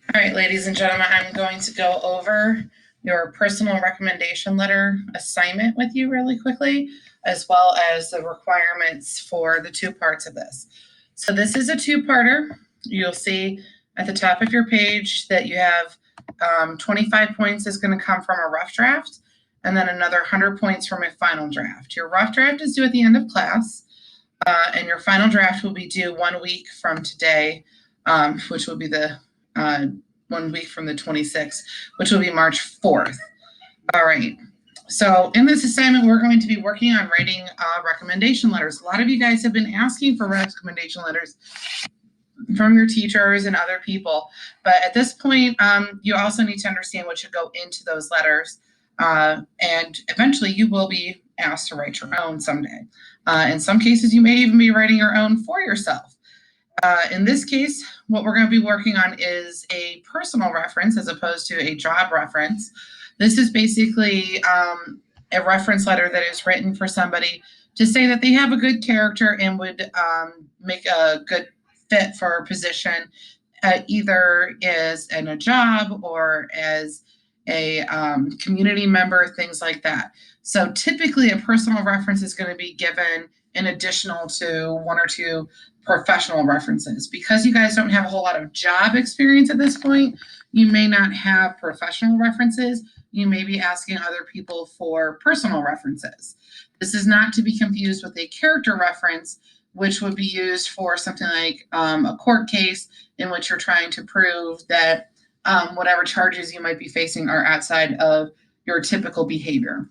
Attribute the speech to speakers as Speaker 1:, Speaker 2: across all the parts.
Speaker 1: All right, ladies and gentlemen, I'm going to go over your personal recommendation letter assignment with you really quickly, as well as the requirements for the two parts of this. So this is a two-parter. You'll see at the top of your page that you have 25 points is going to come from a rough draft, and then another 100 points from a final draft. Your rough draft is due at the end of class, and your final draft will be due 1 week from today, which will be the 1 week from the 26th, which will be March 4th. All right. So in this assignment, we're going to be working on writing recommendation letters. A lot of you guys have been asking for recommendation letters from your teachers and other people. But at this point, you also need to understand what should go into those letters. And eventually you will be asked to write your own someday. In some cases, you may even be writing your own for yourself. In this case, what we're going to be working on is a personal reference as opposed to a job reference. This is basically a reference letter that is written for somebody to say that they have a good character and would make a good fit for a position, either as in a job or as a community member, things like that. So typically a personal reference is going to be given in additional to one or two professional references. Because you guys don't have a whole lot of job experience at this point, you may not have professional references. You may be asking other people for personal references. This is not to be confused with a character reference, which would be used for something like a court case in which you're trying to prove that whatever charges you might be facing are outside of your typical behavior.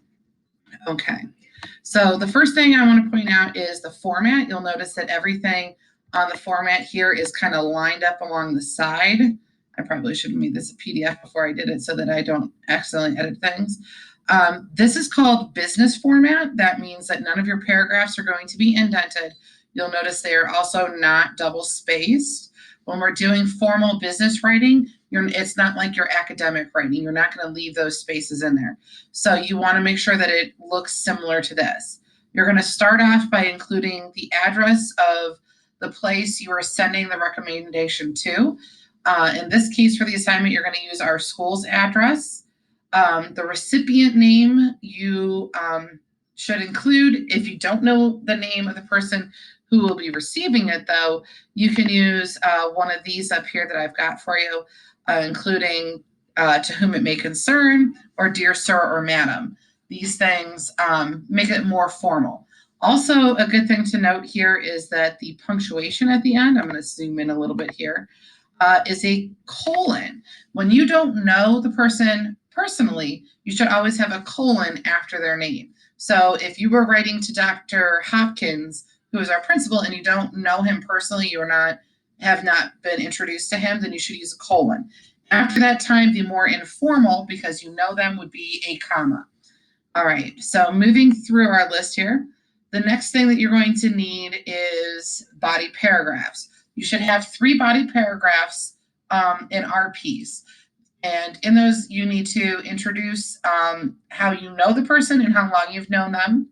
Speaker 1: Okay. So the first thing I want to point out is the format. You'll notice that everything on the format here is kind of lined up along the side. I probably should have made this a PDF before I did it so that I don't accidentally edit things. This is called business format. That means that none of your paragraphs are going to be indented. You'll notice they are also not double spaced. When we're doing formal business writing, it's not like your academic writing. You're not going to leave those spaces in there. So you want to make sure that it looks similar to this. You're going to start off by including the address of the place you are sending the recommendation to. In this case, for the assignment, you're going to use our school's address. The recipient name you should include. If you don't know the name of the person who will be receiving it, though, you can use one of these up here that I've got for you, including to whom it may concern, or dear sir or madam. These things make it more formal. Also, a good thing to note here is that the punctuation at the end, I'm going to zoom in a little bit here, is a colon. When you don't know the person personally, you should always have a colon after their name. So if you were writing to Dr. Hopkins, who is our principal, and you don't know him personally, you have not been introduced to him, then you should use a colon. After that time, the more informal, because you know them, would be a comma. All right, so moving through our list here, the next thing that you're going to need is body paragraphs. You should have 3 body paragraphs in our piece. And in those, you need to introduce how you know the person and how long you've known them.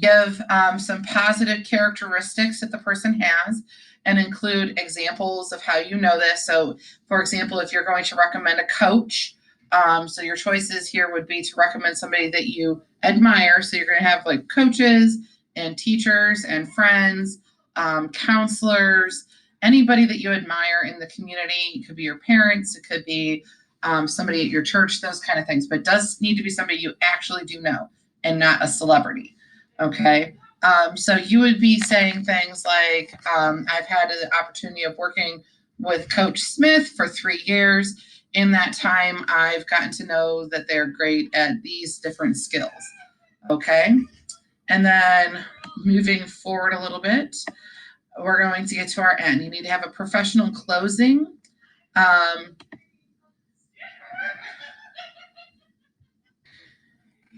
Speaker 1: Give some positive characteristics that the person has and include examples of how you know this. So, for example, if you're going to recommend a coach, so your choices here would be to recommend somebody that you admire. So you're going to have like coaches and teachers and friends, counselors, anybody that you admire in the community. It could be your parents, it could be somebody at your church, those kind of things. But it does need to be somebody you actually do know and not a celebrity. Okay. So you would be saying things like, I've had the opportunity of working with Coach Smith for 3 years. In that time, I've gotten to know that they're great at these different skills. Okay. And then moving forward a little bit, we're going to get to our end. You need to have a professional closing.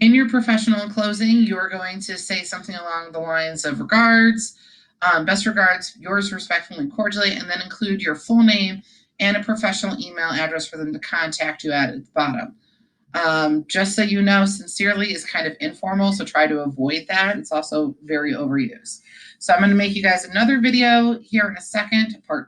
Speaker 1: In your professional closing, you're going to say something along the lines of regards, best regards, yours respectfully and cordially, and then include your full name and a professional email address for them to contact you at the bottom. Just so you know, sincerely is kind of informal, so try to avoid that. It's also very overused. So I'm going to make you guys another video here in a second, part 2.